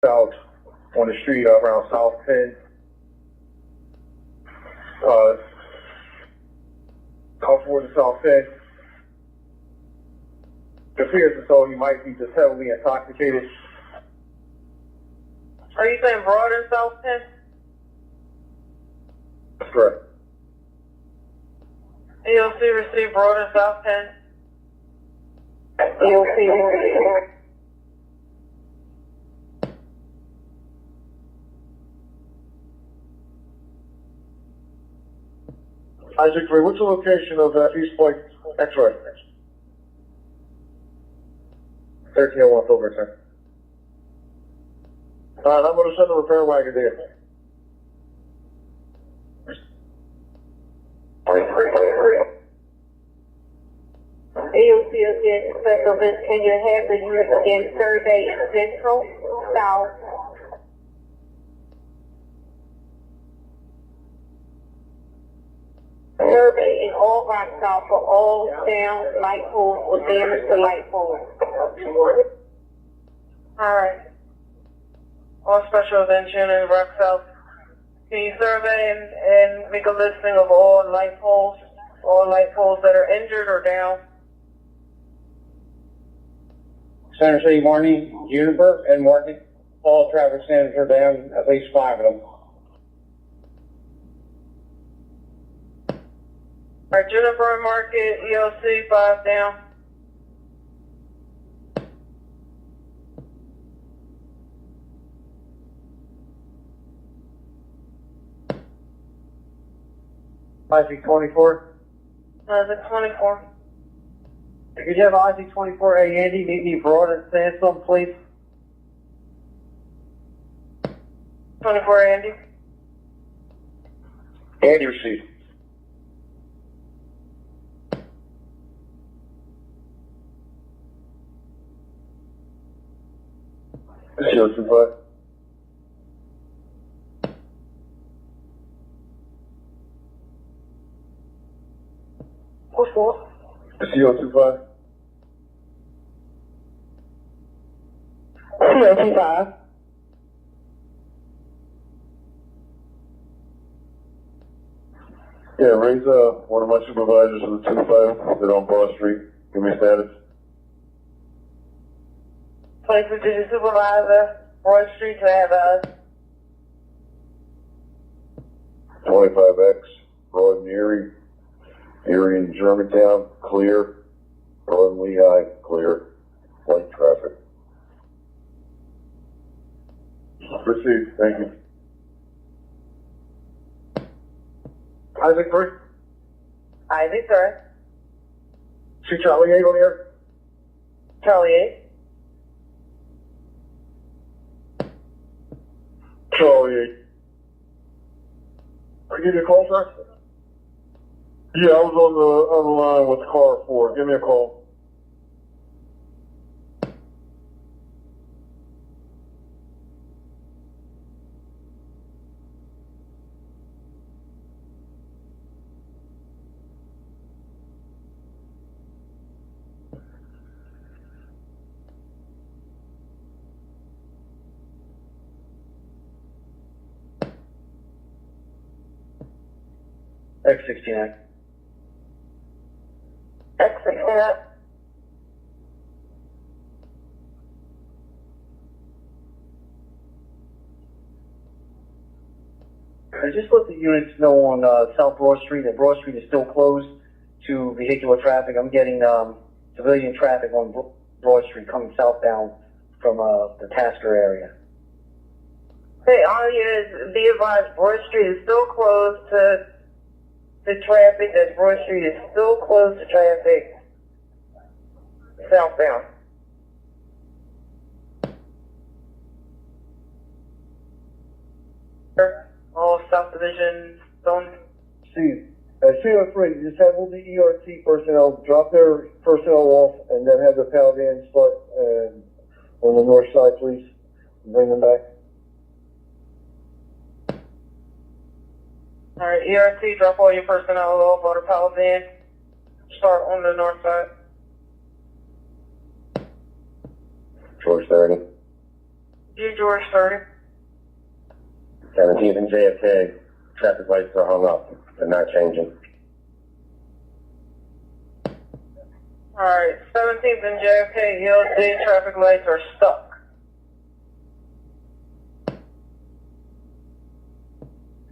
out on the street around South Penn. Come forward to South Penn. It appears as though he might be just heavily intoxicated. Are you saying Broad and South Penn? That's correct. EOC received Broad and South Penn. EOC received. Isaac 3, what's the location of East Point X-ray? 1301 Silverton. Alright, I'm going to send a repair wagon there. EOC again, special events, can you have the unit again survey Central, South, survey in all rock south for all down light poles or damage to light poles. Alright. All special events unit Rock South. Can you survey and make a listing of all light poles that are injured or down? Center City Morning, Juniper and Market, all traffic standards are down, at least 5 of them. Alright, Juniper and Market, EOC, 5 down. Isaac 24. The 24. Could you have Isaac 24, hey Andy, meet me Broad and Sandstorm, please? 24, Andy. Andy received. CO25. What's what? CO25. CO25. Yeah, raise one of my supervisors to the 25. They're on Broad Street. Give me status. 25th District Supervisor, Broad Street to have us. 25X, Broad and Erie. Erie and Germantown, clear. Broad and Lehigh, clear. Light traffic. Received, thank you. Isaac 3. Isaac, sir. See Charlie 8 on here? Charlie 8. Charlie 8. I give you a call, sir? Yeah, I was on the line with car 4. Give me a call. X69. X69. I just let the units know on South Broad Street that Broad Street is still closed to vehicular traffic. I'm getting civilian traffic on Broad Street coming southbound from the Tasker area. Hey, all units, be advised, Broad Street is still closed to traffic. That Broad Street is still closed to traffic southbound. All South Division zone. See, CO3, just have all the ERT personnel drop their personnel off and then have the Paladin start on the north side, please. Bring them back. All right, ERT, drop all your personnel off, order Paladin. Start on the north side. George 30. G. George 30. 17th and JFK, traffic lights are hung up. They're not changing. Alright, 17th and JFK, ELD traffic lights are stuck.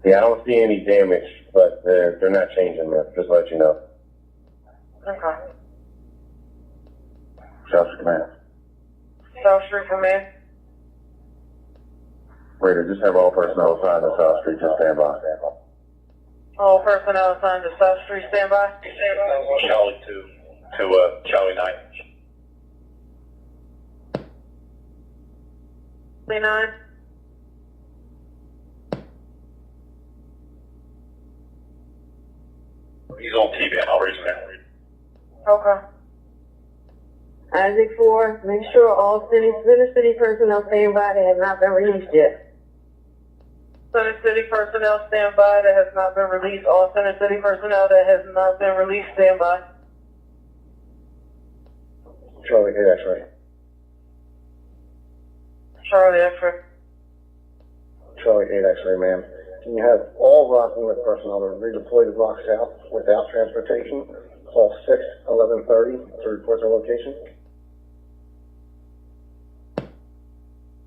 Yeah, I don't see any damage, but they're not changing there. Just to let you know. Okay. South Street Command. South Street Command. Raider, just have all personnel assigned to South Street. Just stand by. All personnel assigned to South Street, stand by. Charlie to Charlie 9. 29. He's on TV. I'll raise him. Okay. Isaac 4, make sure all city personnel staying by that have not been released yet. Center City personnel stand by that has not been released. All Center City personnel that has not been released stand by. Charlie 8 X-ray. Charlie X-ray. Charlie 8 X-ray, ma'am. Can you have all Rock North personnel to redeploy to Rock South without transportation? Call 6-1130 to report their location.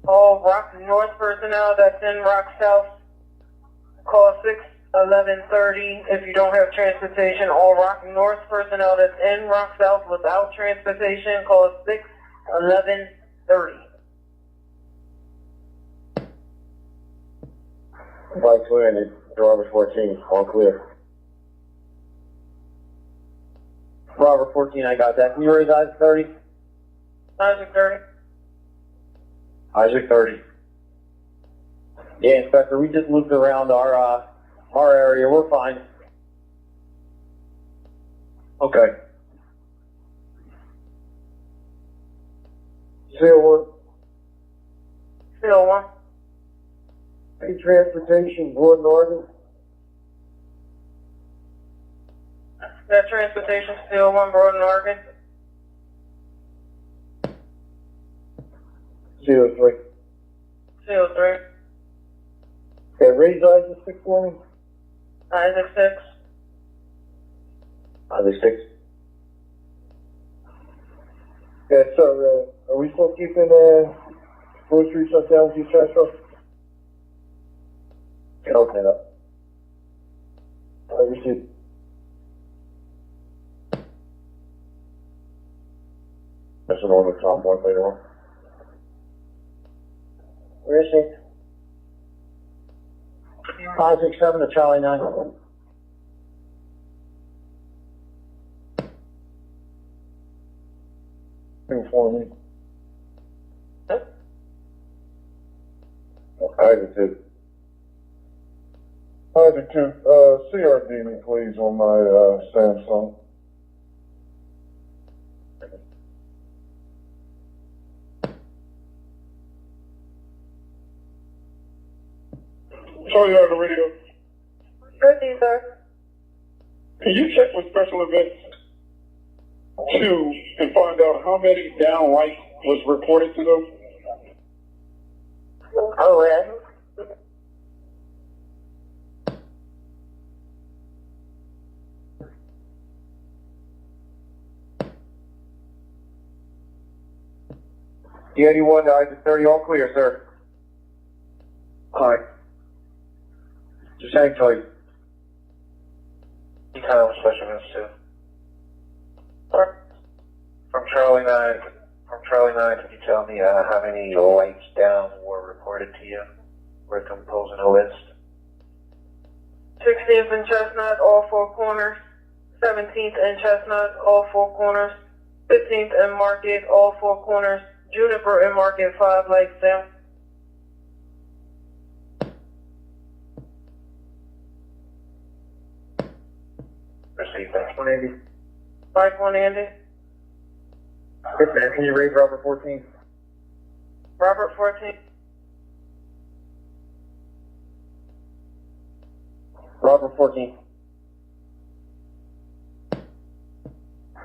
All Rock North personnel that's in Rock South, call 6-1130 if you don't have transportation. All Rock North personnel that's in Rock South without transportation, call 6-1130. Bikes landed, Robert 14, all clear. Robert 14, I got that. Can you raise Isaac 30? Isaac 30. Isaac 30. Yeah, Inspector, we just looped around our area. We're fine. Okay. CO1, Still one. any transportation, Broad and Oregon? That transportation still one, Broad and Oregon. CO3. Still 3. Okay, raise Isaac 6 for me. Isaac 6. Isaac 6. Yeah, sir, are we still keeping, grocery shut down, these trash trucks? Open it up. I received. That's an order top one later on. Where is he? Isaac 7 to Charlie 9. Inform me. Isaac 2. Isaac 2, CRD me please on my, Samsung. Sorry, you're on the radio. Good, sir. Can you check with special events 2 and find out how many down lights was reported to them? Oh, yeah. D81 to Isaac 30, all clear, sir. Hi. Just hang tight. Kyle, Special Events 2. From Charlie 9, can you tell me how many lights down were reported to you? We're composing a list. 16th and Chestnut, all 4 corners. 17th and Chestnut, all 4 corners. 15th and Market, all 4 corners. Juniper and Market, 5 lights down. Received that. 180. Mike 1, Andy. Yes, man. Can you raise Robert 14? Robert 14. Robert 14.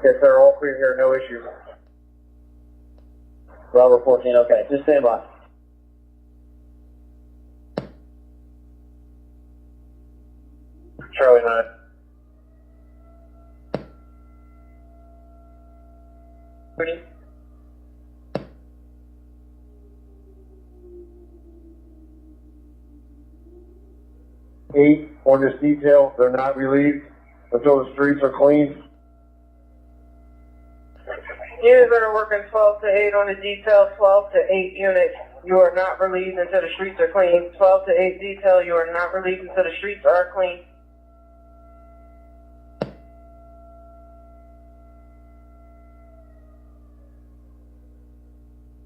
Yes, sir. All clear here. No issues. Robert 14. Okay. Just stand by. Charlie 9. Ready? Eight on this detail, they're not relieved until the streets are clean. Units that are working 12 to 8 on the detail, 12 to 8 units. You are not relieved until the streets are clean. 12 to 8 detail, you are not relieved until the streets are clean.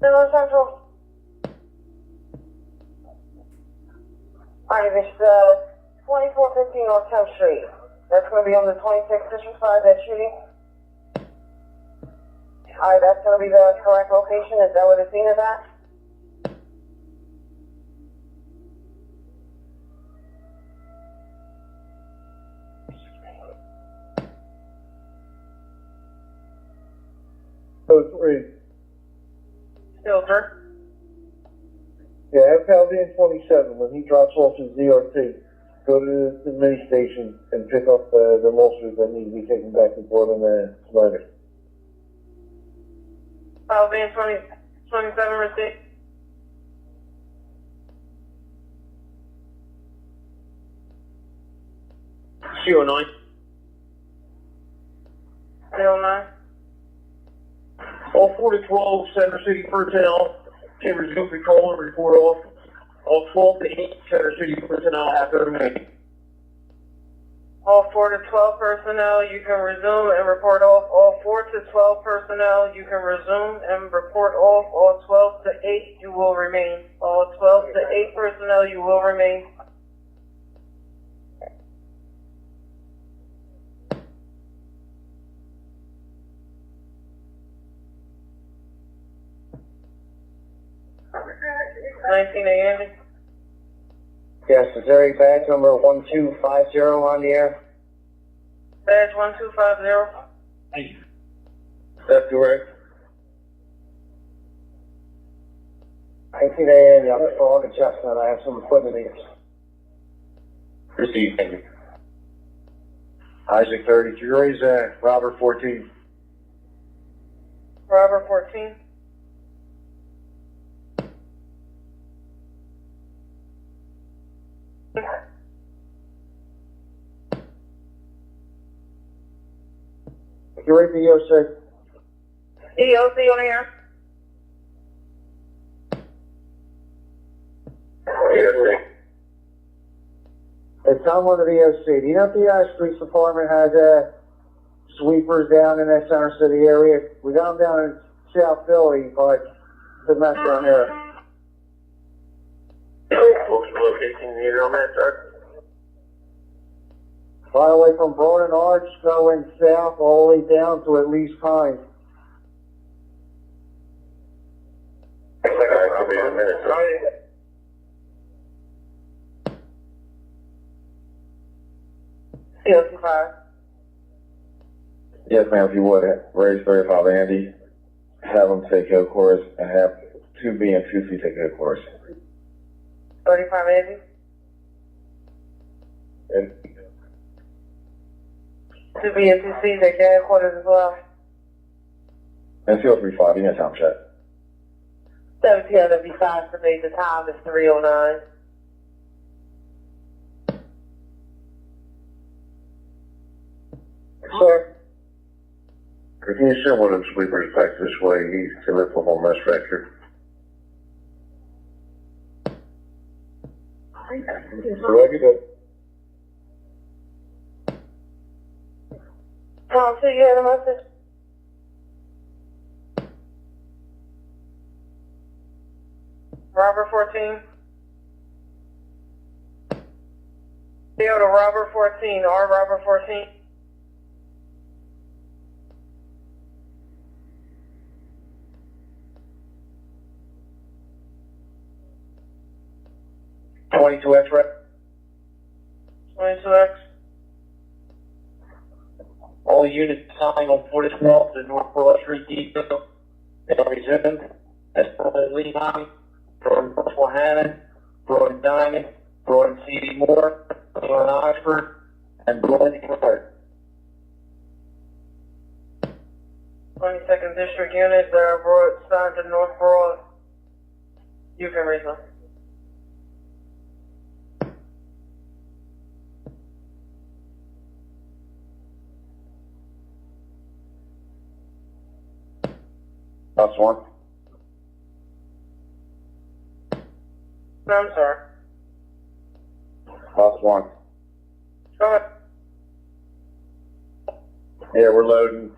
Hello, Central. Alright, it's 2415 North 10th Street. That's going to be on the 26th District 5, that shooting. Alright, that's going to be the correct location. Is that where the scene is at? Code 3. Silver. Yeah, have Paldean 27, when he drops off his ZRT, go to the mini station and pick up the monsters that need to be taken back to Portland and Snyder. File van 27 receipt. CO9. 09. All 4 to 12 Center City personnel can resume patrol and report off. All 12 to 8 Center City personnel have to remain. All 4 to 12 personnel, you can resume and report off. All 4 to 12 personnel, you can resume and report off. All 12 to 8, you will remain. All 12 to 8 personnel, you will remain. Andy. Yes, is there a badge number 1250 on the air? Badge 1250. That's correct. 19 a.m. Yeah, I'm Frog and Chestnut. I have some equipment here. Received, thank you. Isaac 33, Robert 14. Robert 14. You're right, the EOC. EOC on here. It's on one of the EOC. Do you know if the streets department has sweepers down in that Center City area? We got them down in South Philly, but the mess down there. What's the location needed on that, sir? By the way, from Broad and Arch going south all the way down to at least Pine. I'll be in a minute, sir. EOC 5. Yes, ma'am, if you would, raise 35 Andy, have them take head course, and have 2B and 2C take head course. 35 Andy. And 2B and 2C, they get headquarters as well. CO 35, you can time check. 17:05 for me, the time is 3:09. Sir? Can you send one of them sweepers back this way? He can lift one more mess factor. Regular. Tom, so you had a message? Robert 14. Theo to Robert 14, R Robert 14. X-ray. 22X. All units assigned on 4 to 12 to North Broad Street detail. They are resumed. That's Broad Leon, Broad North Hannon, Broad Diamond, Broad C.D. Moore, Broad Oxford, And Glenn Clark. 22nd District units that are brought assigned to North Broad. You can read them. House one. No, I'm sorry. House one. Go ahead. Yeah, we're loading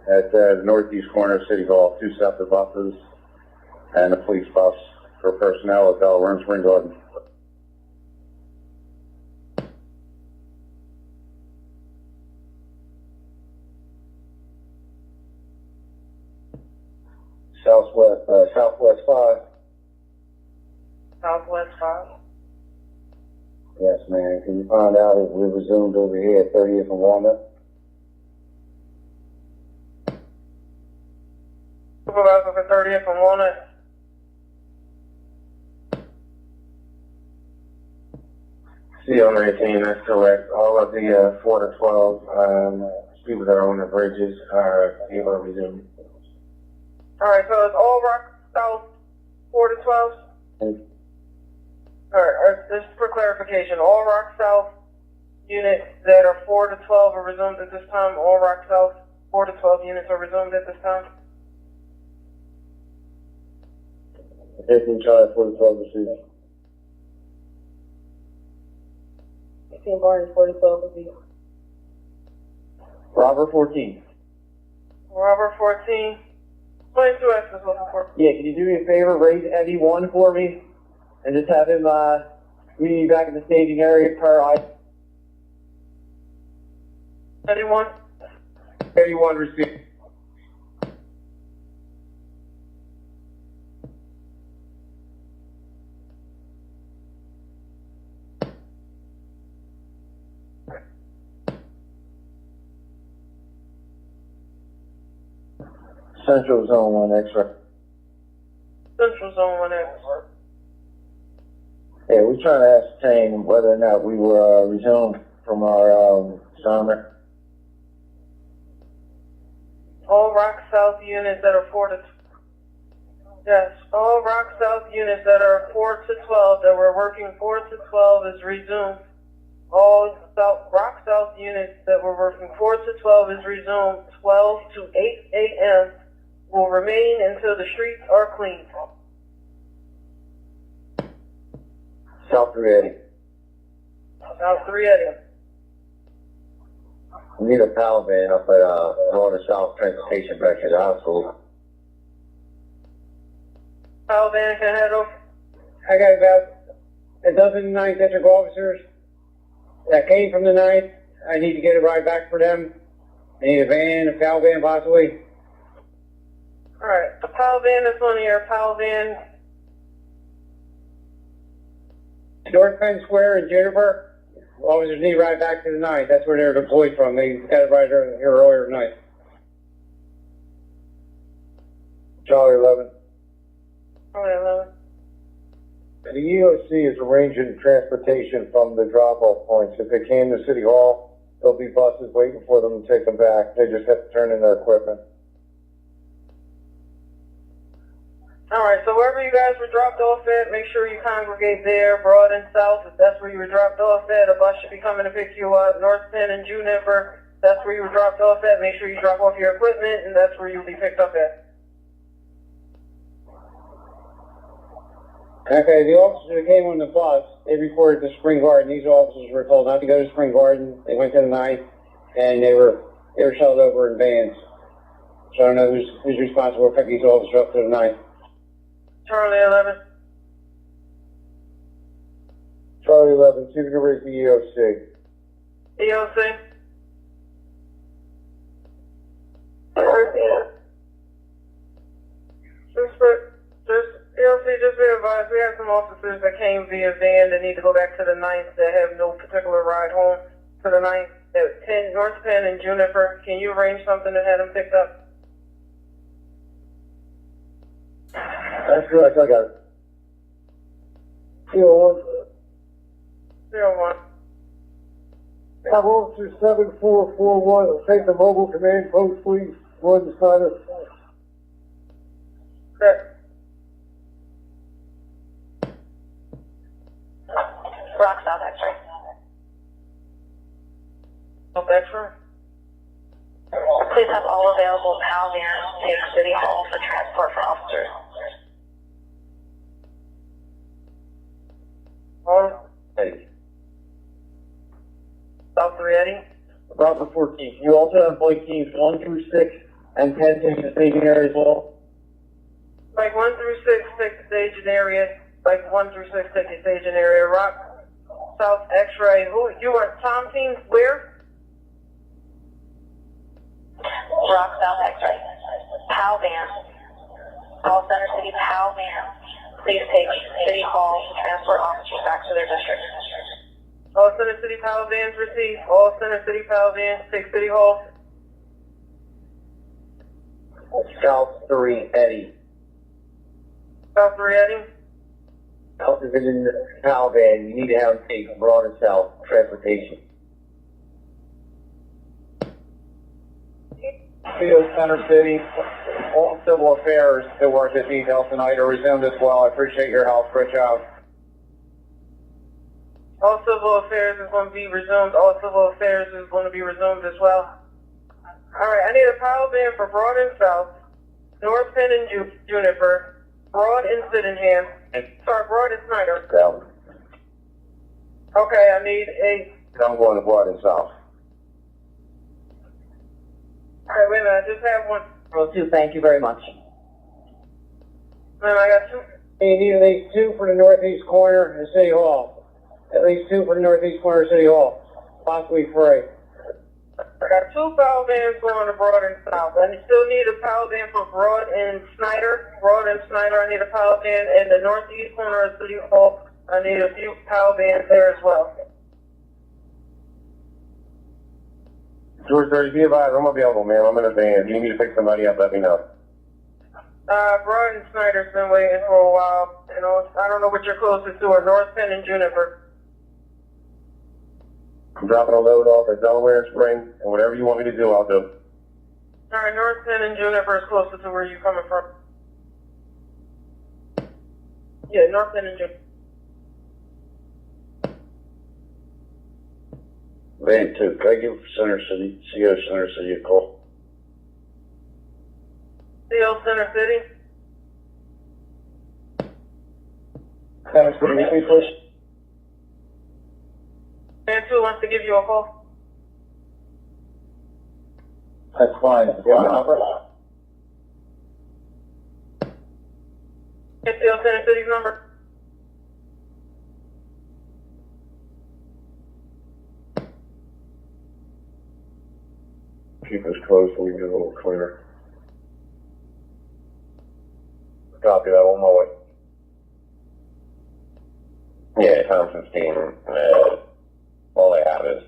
at the northeast corner of City Hall, 2 separate buses and a police bus for personnel at Delaware and Spring Garden. Southwest 5. Southwest 5. Yes, ma'am. Can you find out if we resumed over here at 30th and Walnut? Supervisor for 30th and Walnut. CO19, that's correct. All of the 4 to 12 people that are on the bridges are able to resume. Alright, so it's all Rock South 4 to 12? Alright, just for clarification, all Rock South units that are 4 to 12 are resumed at this time? All Rock South 4 to 12 units are resumed at this time? 15 Charlie 4 to 12 received. 15 Barnes, 4 to 12 would be. Robert 14. Robert 14. 22X is looking for. Yeah, can you do me a favor, raise Eddie 1 for me? And just have him, meet me back in the staging area per I. Anyone? Eddie 1 received. Central Zone 1 X-ray. Central Zone 1X. Yeah, we're trying to ascertain whether or not we were resumed from our summer. All Rock South units that are 4 to. Yes, all Rock South units that are 4 to 12 that were working 4 to 12 is resumed. All Rock South units that were working 4 to 12 is resumed. 12 to 8 a.m. will remain until the streets are cleaned. South 380. South 380. We need a power van up at Northern South Transportation back at the hospital. Power van can head over. I got about a dozen 9th District officers that came from the 9th. I need to get a ride back for them. I need a van, a PAL van possibly. Alright, the PAL van is on here. PAL van. North Penn Square in Juniper. Officers need a ride back to the 9th. That's where they're deployed from. They got a ride here earlier tonight. Charlie 11. Alright, 11. The EOC is arranging transportation from the drop-off points. If they came to City Hall, there'll be buses waiting for them to take them back. They just have to turn in their equipment. Alright, so wherever you guys were dropped off at, make sure you congregate there, Broad and South. If that's where you were dropped off at, a bus should be coming to pick you up. North Penn and Juniper, that's where you were dropped off at. Make sure you drop off your equipment, and that's where you'll be picked up at. Okay, the officers that came on the bus, they reported to Spring Garden. These officers were told not to go to Spring Garden. They went to the 9th, and they were shelled over in vans. So I don't know who's responsible for picking these officers up to the 9th. Charlie 11. Charlie 11, see if you can reach the EOC. EOC. Just be advised, we have some officers that came via van that need to go back to the 9th that have no particular ride home to the 9th at 10 North Penn and Juniper. Can you arrange something to have them picked up? That's correct, I got it. 01. Have Officer 7441 take the mobile command post, please. Gordon Snyder. Correct. Rock South X-ray. Up extra. Please have all available PAL vans take City Hall for transport for officers. Hey. South 380. About the 14th. You also have bike teams 1 through 6 and 10 take the staging area as well. Bike 1 through 6 take the staging area. Bike 1 through 6 take the staging area. Rock South X-ray. Who you are? Tom team where? Rock South X-ray. PAL vans. All Center City PAL vans. Please take City Hall to transport officers back to their district. All Center City PAL vans receive. All Center City PAL vans take City Hall. South 3, Eddie. South 380. South Division PAL van, you need to have them take Broad and South transportation. Theo Center City, all civil affairs that worked at detail tonight are resumed as well. I appreciate your help. Rich out. All civil affairs is going to be resumed. All civil affairs is going to be resumed as well. Alright, I need a PAL van for Broad and South, North Penn and Juniper, Broad and Sydenham, sorry, Broad and Snyder. Down. Okay, I need a, I'm going to Broad and South. alright, wait a minute, I just have one. Row 2, thank you very much. Man, I got two. You need at least 2 for the northeast corner of City Hall. At least 2 for the northeast corner of City Hall. Possibly 3. I got 2 PAL vans going to Broad and South. I still need a PAL van for Broad and Snyder. Broad and Snyder, I need a PAL van. And the northeast corner of City Hall, I need a few PAL vans there as well. George 30, be advised, I'm available, man. I'm in a van. If you need me to pick somebody up, let me know. Broad and Snyder's been waiting for a while. You know, I don't know what you're closest to, or North Penn and Juniper. I'm dropping a load off at Delaware Spring, and whatever you want me to do, I'll do. Alright, North Penn and Juniper is closer to where you're coming from. Yeah, North Penn and Juniper. Van 2, can I give Center City, CO Center City a call? CO Center City. Center City, please. Man 2 wants to give you a call. That's fine. Do you have my number? Get CO Center City's number. Keep this closed so we can get a little clearer. Copy that on my way. Yeah, Thompson's team, all they have is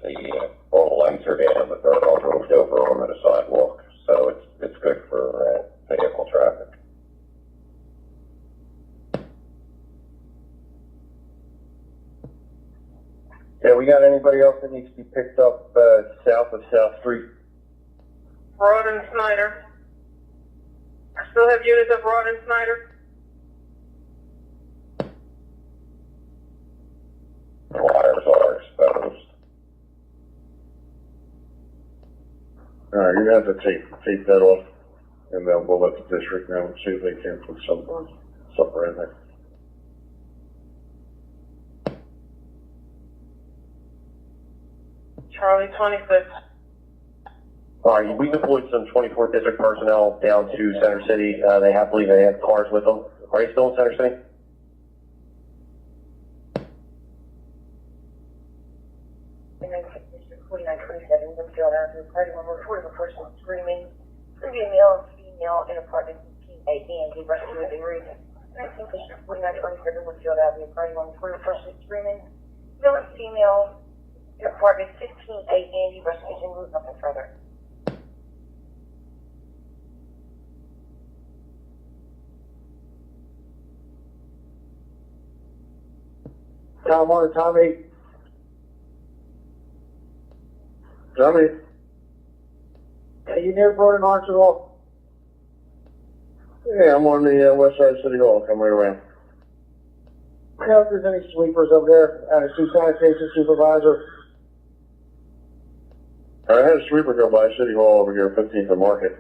all the lights are down, but they're all moved over onto the sidewalk, so it's good for vehicle traffic. Yeah, we got anybody else that needs to be picked up south of South Street? Broad and Snyder. I still have units at Broad and Snyder. The wires are exposed. All right, you're gonna have to tape that off, and then we'll let the district know and see if they can put something in there. Charlie 26. All right, we deployed some 24th District personnel down to Center City. I believe they had cars with them. Are you still in Center City? Party when reporting a person screaming, previous male and female in apartment 15A and rescue within reason. 1949-27 Woodfield Avenue, party when reporting a person screaming, male and female in apartment 15A and rescue and move nothing further. Tom 1, Tom 8. Johnny? Are you near Broad and Archer Hall? Yeah, I'm on the west side of City Hall, coming right around. You know if there's any sweepers over there, two sanitation supervisor? I had a sweeper go by City Hall over here, 15th and Market.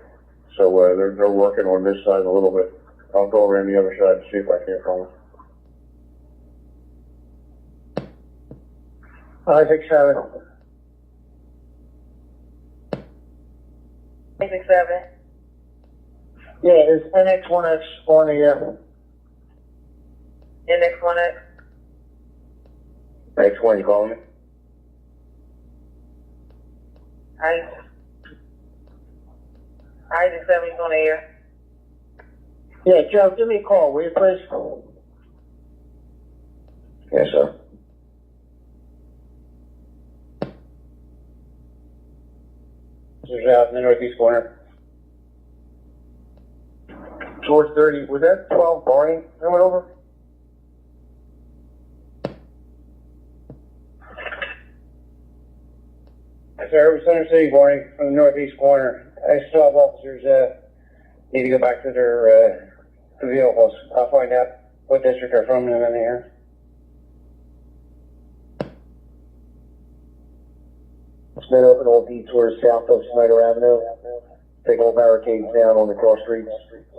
So, they're working on this side a little bit. I'll go around the other side and see if I can find them. 567. 867. Yeah, there's NX1X on the, NX1X. X1, you calling me? I just said he's on the air. yeah, Joe, give me a call, will you please? Yes, sir. This is out in the northeast corner. George 30, was that 12 Barney coming over? Sir, it was Center City Warning from the northeast corner. I still have officers, need to go back to their, vehicles. I'll find out what district they're from and then here. It's been open all detours south of Snyder Avenue. Take all barricades down on the cross streets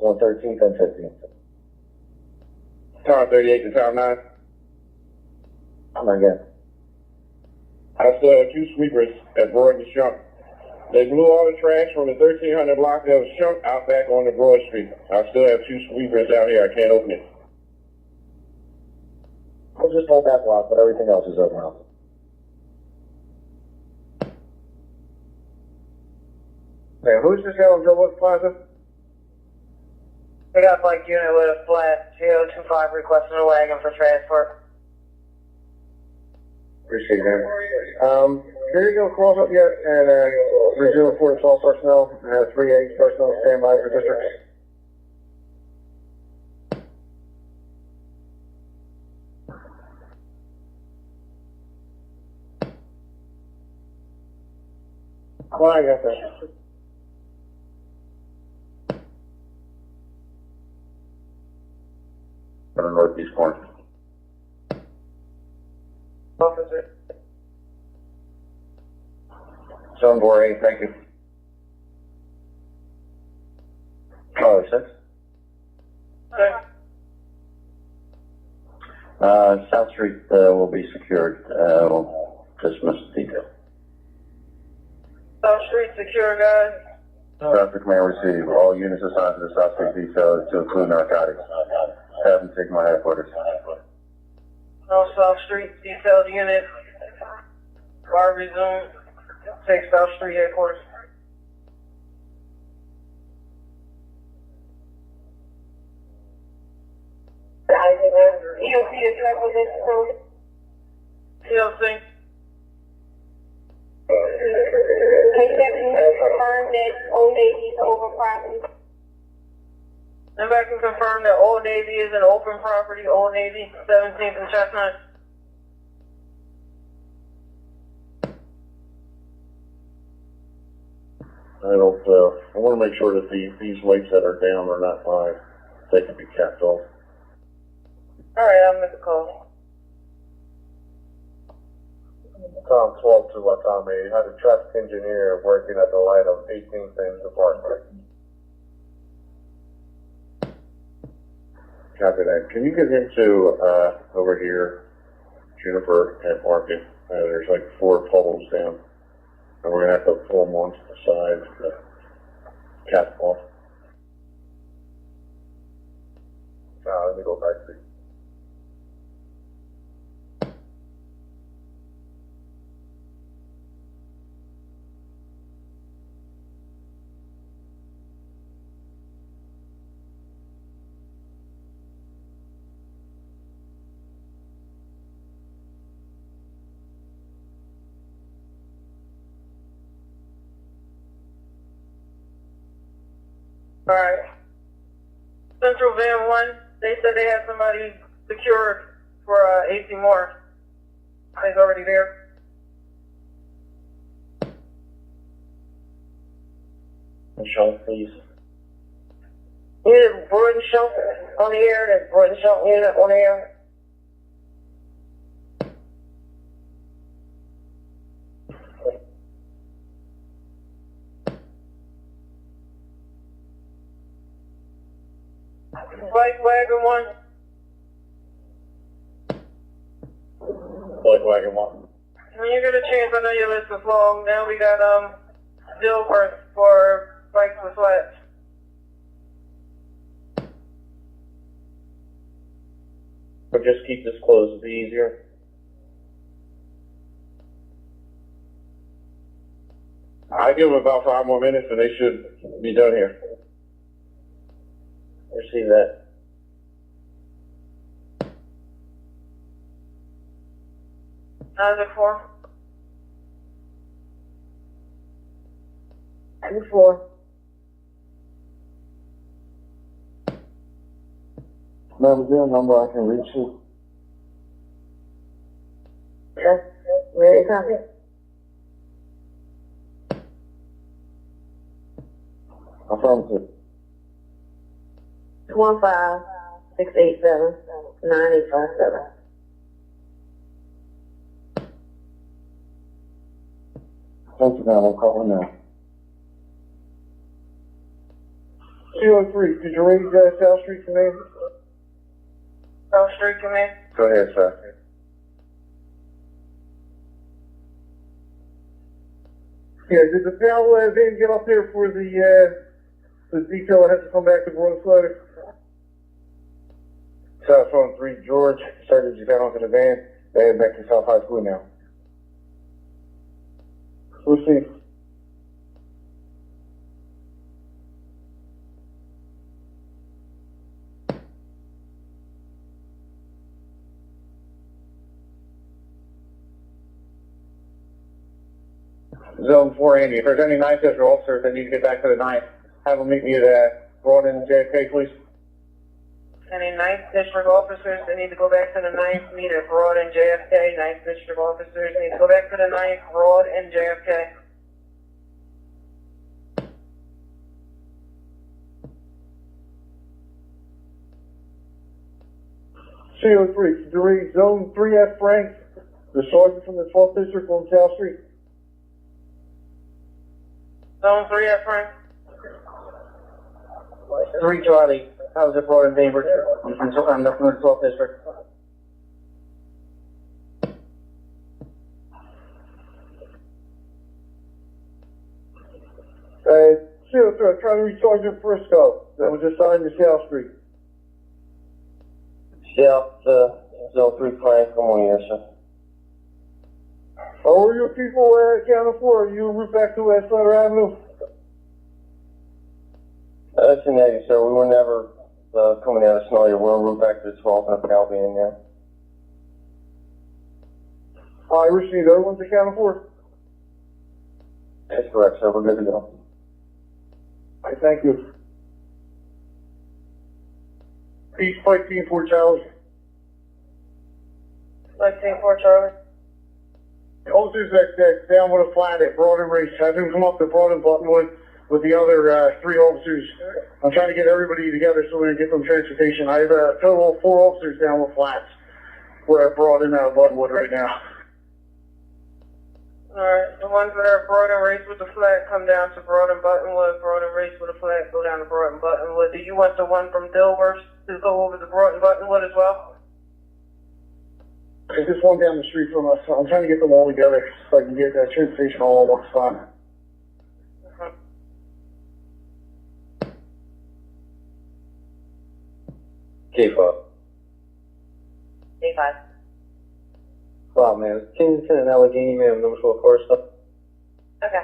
on 13th and 15th. Tower 38 to Tower 9. Come on again. I still have two sweepers at Broad and Shunk. They blew all the trash from the 1300 block that was Shunk out back on the Broad Street. I still have two sweepers out here. I can't open it. We'll just hold that block, but everything else is open now. Hey, who's this guy on Joe Plaza? We got bike unit with a flat 025 requesting a wagon for transport. Appreciate that. Here you go, cross up yet and resume for assault personnel. 3A personnel stand by for district. Well, I got that. On the northeast corner. Officer. Zone 4A, thank you. Oh, 6? Okay. South Street will be secured. We'll dismiss the detail. South Street secure, guys. Traffic may receive all units assigned to the South Street detail to include narcotics. Have them take my headquarters. No South Street detailed unit. Bar resume. Take South Street headquarters. EOC is represented from TLC. Can you confirm that Old Navy is over property? Anybody can confirm that Old Navy is an open property, Old Navy, 17th and Chestnut. I want to make sure that these lights that are down are not live. They can be capped off. Alright, I'll make a call. Tom 12 to Watame, you had a traffic engineer working at the light of 18th and Department. Copy that. Can you get into over here, Juniper at Market? There's like 4 poles down, and we're gonna have to pull them onto the side to cap them off. Let me go back to you. Alright. Central Van 1, they said they had somebody secured for AC Moore. He's already there. Michelle, please. Unit Broad Schultz on the air, that's Broad Schultz unit on the air. White Wagon 1. Like wagon one. When you get a chance, I know your list is long. Now we got, Dilworth for bikes with flats. Or just keep this closed, it'll be easier. I give them about 5 more minutes and they should be done here. Receive that. How's it for? 4. Ma'am, is there a number I can reach you? Yes, ready to copy? Affirmative. 215-687-9857. Thank you, ma'am. I'm calling now. 203, could you read South Street for me? South Street Command. Go ahead, sir. Yeah, did the PAL van get up there for the detail that has to come back to Broad Slow? South Phone 3, George, started you got onto the van, they head back to South High School now. Receive. Zone 4, Andy, if there's any 9th District officers that need to get back to the 9th, have them meet me at Broad and JFK, please. Any 9th District officers that need to go back to the 9th, meet at Broad and JFK. 9th District officers need to go back to the 9th, Broad and JFK. CO3, could you read Zone 3F Frank, the sergeant from the 12th District on South Street? Zone 3 at Frank. 3 Charlie, how's it Broad and Bainbridge? I'm from the 12th District. CO3, I'm trying to reach Sergeant Frisco, that was assigned to South Street. South, Zone 3 Frank, I'm on here, sir. Are your people accounted for? Are you en route back to West Letter Avenue? That's a negative, sir. We were never coming out of Snowy. We're en route back to the 12th and a PAL being there. I received everyone's accounted for. That's correct, sir. We're good to go. I thank you. Peace, Pike Team 4 Charlie. 19-4 Charlie. Officers that down with a flat at Broad and Race, have him come up to Broad and Buttonwood with the other 3 officers. I'm trying to get everybody together so we can get them transportation. I have a total of 4 officers down with flats. We're at Broad and Buttonwood right now. Alright, the ones that are Broad and Race with the flag come down to Broad and Buttonwood. Broad and Race with a flag go down to Broad and Buttonwood. Do you want the one from Dilworth to go over to Broad and Buttonwood as well? There's just one down the street from us. So I'm trying to get them all together so I can get that transportation all in one spot. K-5. K5. Wow, man. Kingston and Allegheny, man, number 4 car stuff. Okay.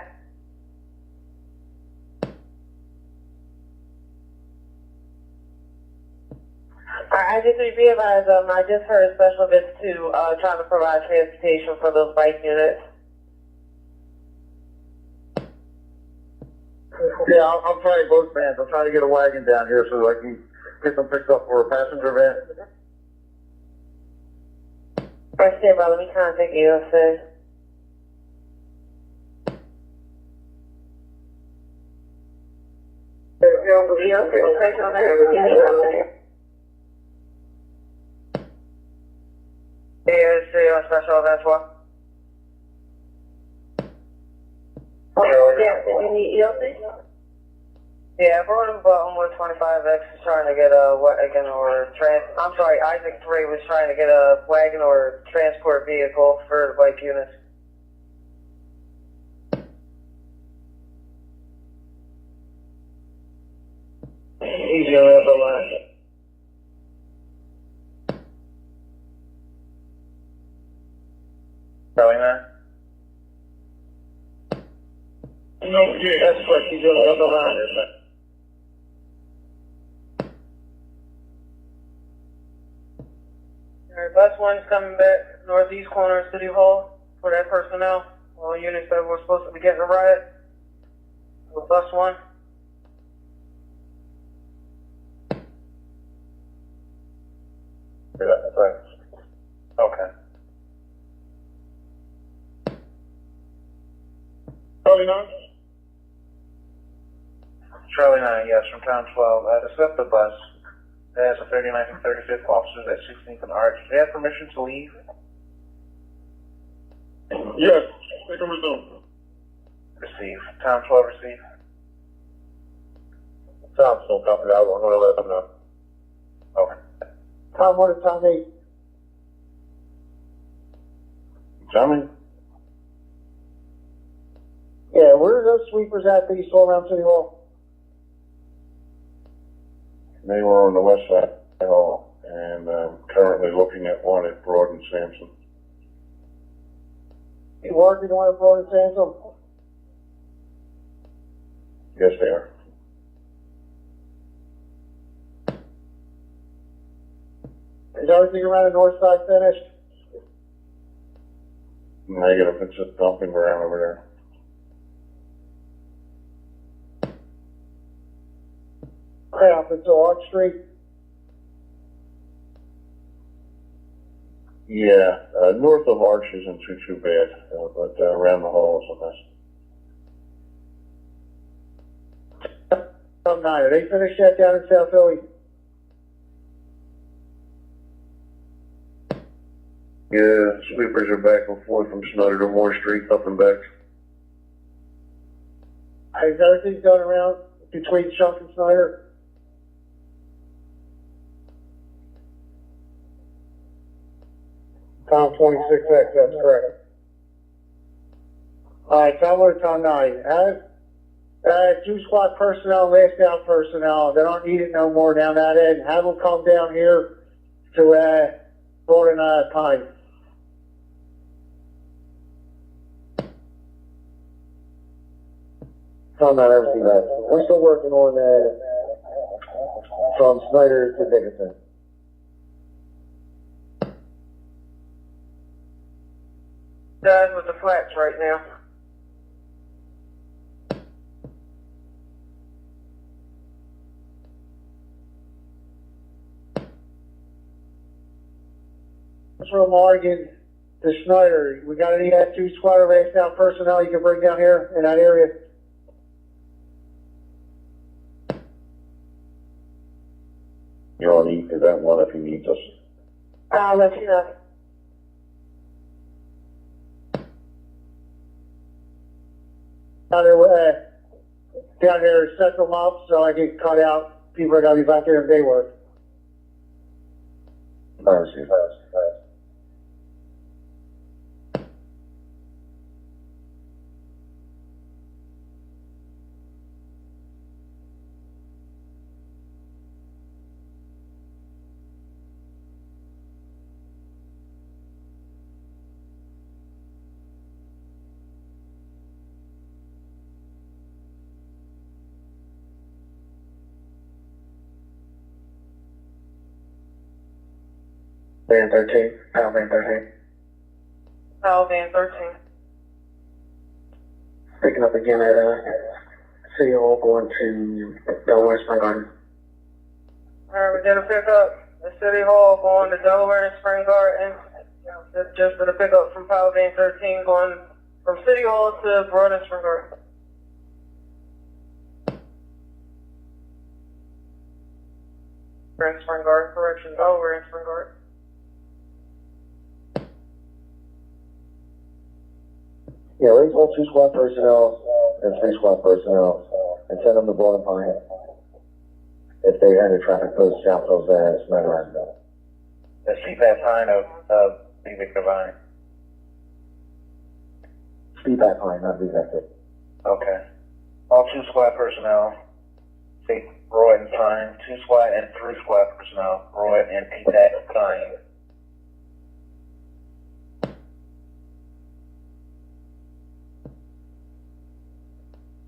Alright, I just be advised, I just heard special events to, trying to provide transportation for those bike units. Yeah, I'm trying both vans. I'm trying to get a wagon down here so I can get them picked up for a passenger van. Alright, stand by, let me contact you, sir. don't believe us, it will take on there. Yeah, special events one. Yeah, you need ELC? Yeah, Broden Button was 25X is trying to get a wagon or I'm sorry, Isaac 3 was trying to get a wagon or transport vehicle for the bike units. Easy on the other line. Charlie 9? No, yeah. That's correct, he's on the other line. Alright, bus one's coming back northeast corner of City Hall for that personnel. All units that were supposed to be getting a ride. With bus one. Yeah, that's right. Okay. Charlie 9? Charlie 9, yes, from Town 12. To set the bus, there's a 39th and 35th officers at 16th and Arch. Do they have permission to leave? Yes, they can resume. Receive. Town 12, receive. Tom's still copy that one, I'm gonna let them know. Okay. Tom 1 and Tom 8. Tommy? Yeah, where are those sweepers at that you saw around City Hall? They were on the west side of the hall, and currently looking at one at Broad and Sampson. You working on it, Broden Sansom? Yes, they are. Is everything around the north side finished? Negative, it's just dumping around over there. Okay, up until Arch Street. Yeah, north of Arch isn't too bad, but around the hall is a mess. Tom 9, are they finished yet down in South Philly? Yeah, sweepers are back and forth from Snyder to Moore Street, up and back. Is everything done around between Chunk and Snyder? Tom 26X, that's correct. Alright, Tom 1 and Tom 9. Two squad personnel, last down personnel, they don't need it no more down that end. Have them come down here to, Broad and, Pine. Tom 9, everything back. We're still working on, from Snyder to Dickinson. Guys with the flats right now. From Morgan to Snyder, we got any of that 2 squad or last down personnel you can bring down here in that area? You're on E for that one if he needs us. I'll let you know. Down there, set them up so I can cut out people that gotta be back there if they work. Van 13, pound van 13. Powell Van 13. Picking up again at, City Hall going to Delaware Spring Garden. Alright, we're gonna pick up the City Hall going to Delaware and Spring Garden. Just for the pickup from Powell Van 13 going from City Hall to Broad and Spring Garden. We're in Spring Garden, correction. Oh, we're in Spring Garden. Yeah, raise all 2 squad personnel and 3 squad personnel and send them to Bowling Pine if they enter traffic post south of Snyder Avenue. The CPAP Pine of Victor Vine. Speed back line, not rejected. Okay. All 2 squad personnel, say Roy and Pine, 2 squad and 3 squad personnel, Roy and PPAC Pine.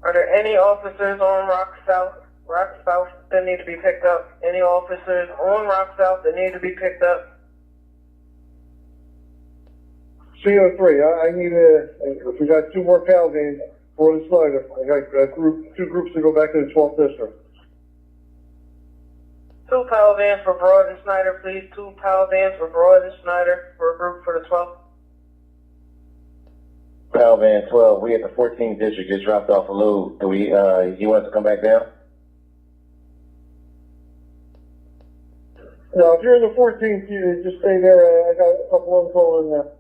Are there any officers on Rock South that need to be picked up? Any officers on Rock South that need to be picked up? CO3, I need if we got 2 more Paladins for the Snyder, I got 2 groups to go back to the 12th district. 2 Paladins for Broad and Snyder, please. 2 Paladins for Broad and Snyder for a group for the 12th. Van 12, we at the 14th district just dropped off a load. Do we, you want us to come back down? No, if you're in the 14th, you just stay there. I got a couple of them calling there.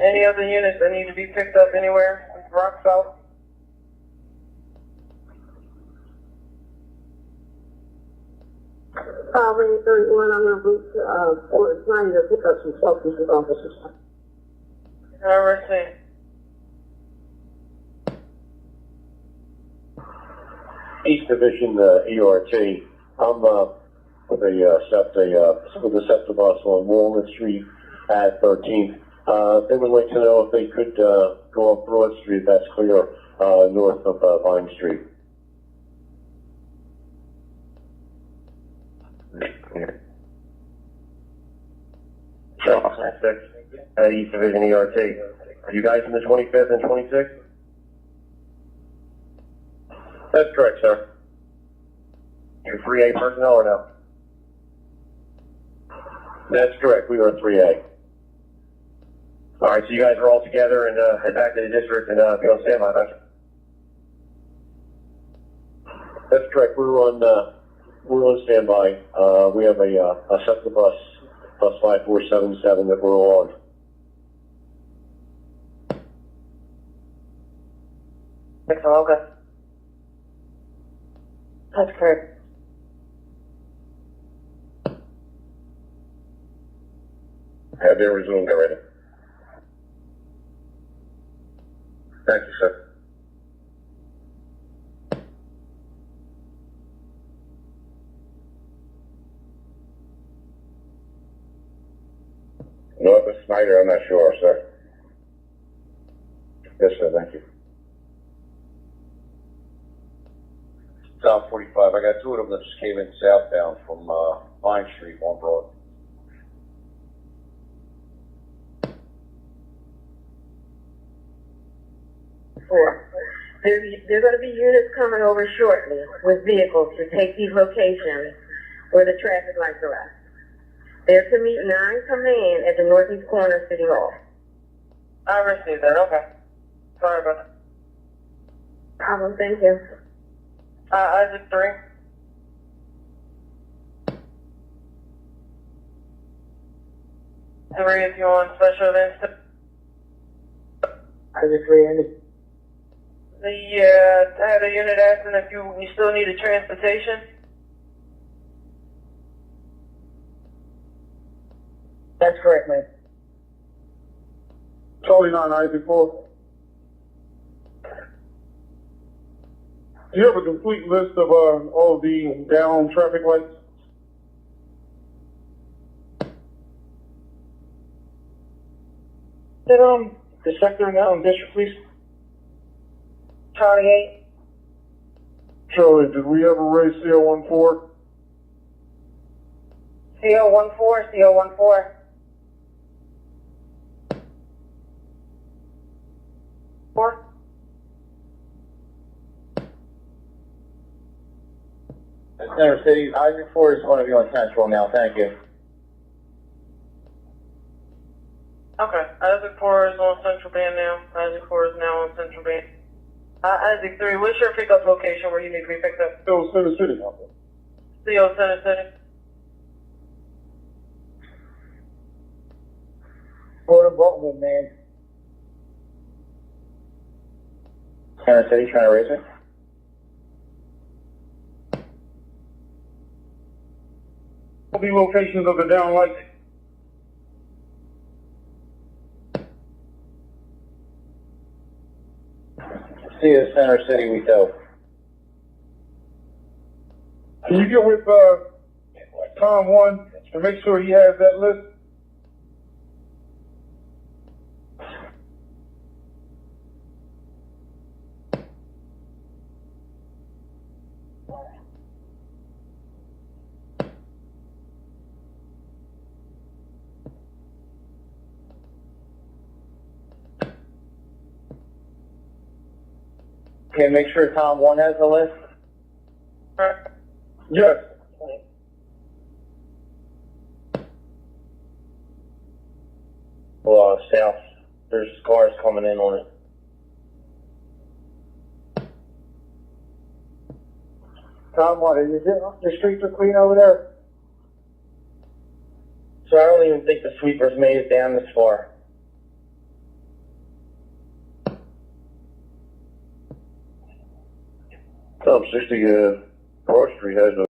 Any other units that need to be picked up anywhere in Rock South? Power 31, I'm gonna boot, for trying to pick up some self-defense officers. RSC. East Division, ERT. I'm, with the SEPTA bus on Walnut Street at 13th. They would like to know if they could, go up Broad Street, that's clear, north of, Vine Street. East Division ERT. Are you guys in the 25th and 26th? That's correct, sir. You're 3A personnel or no? That's correct, we are 3A. Alright, so you guys are all together and, head back to the district and, be on standby, don't you? That's correct, we're on standby. We have a SEPTA bus 5477 that we're on. Okay. That's correct. Have been resumed already. Thank you, sir. North of Snyder, I'm not sure, sir. Yes, sir, thank you. South 45, I got 2 of them that just came in southbound from, Vine Street on Broad. There are going to be units coming over shortly with vehicles to take these locations where the traffic lights are at. They're to meet 9 Command at the northeast corner of City Hall. I received that, okay. Sorry about that. Problem, thank you. Isaac 3. Three, if you want special events. Isaac 3, Andy. I had a unit asking if you still needed transportation. That's correct, man. Charlie 9, Isaac 4. Do you have a complete list of, all of the down traffic lights? Is that, the sector now in district, please? Charlie 8. Charlie, did we ever raise CO14? CO14. Four. Center City, Isaac 4 is going to be on Central now, thank you. Okay, Isaac 4 is on Central Band now. Isaac 4 is now on Central Band. Isaac 3, what's your pickup location where you need to be picked up? Still Center City. CO Center City. Gordon Boltman, man. Center City trying to raise it? All the locations of the down lights. CO Center City, we go. Can you get with, Tom 1 and make sure he has that list? Okay, make sure Tom 1 has the list. Yes. Well, south, there's cars coming in on it. Tom, what, is it, the streets are clean over there? So I don't even think the sweepers made it down this far. Tom, 60, Broad Street has no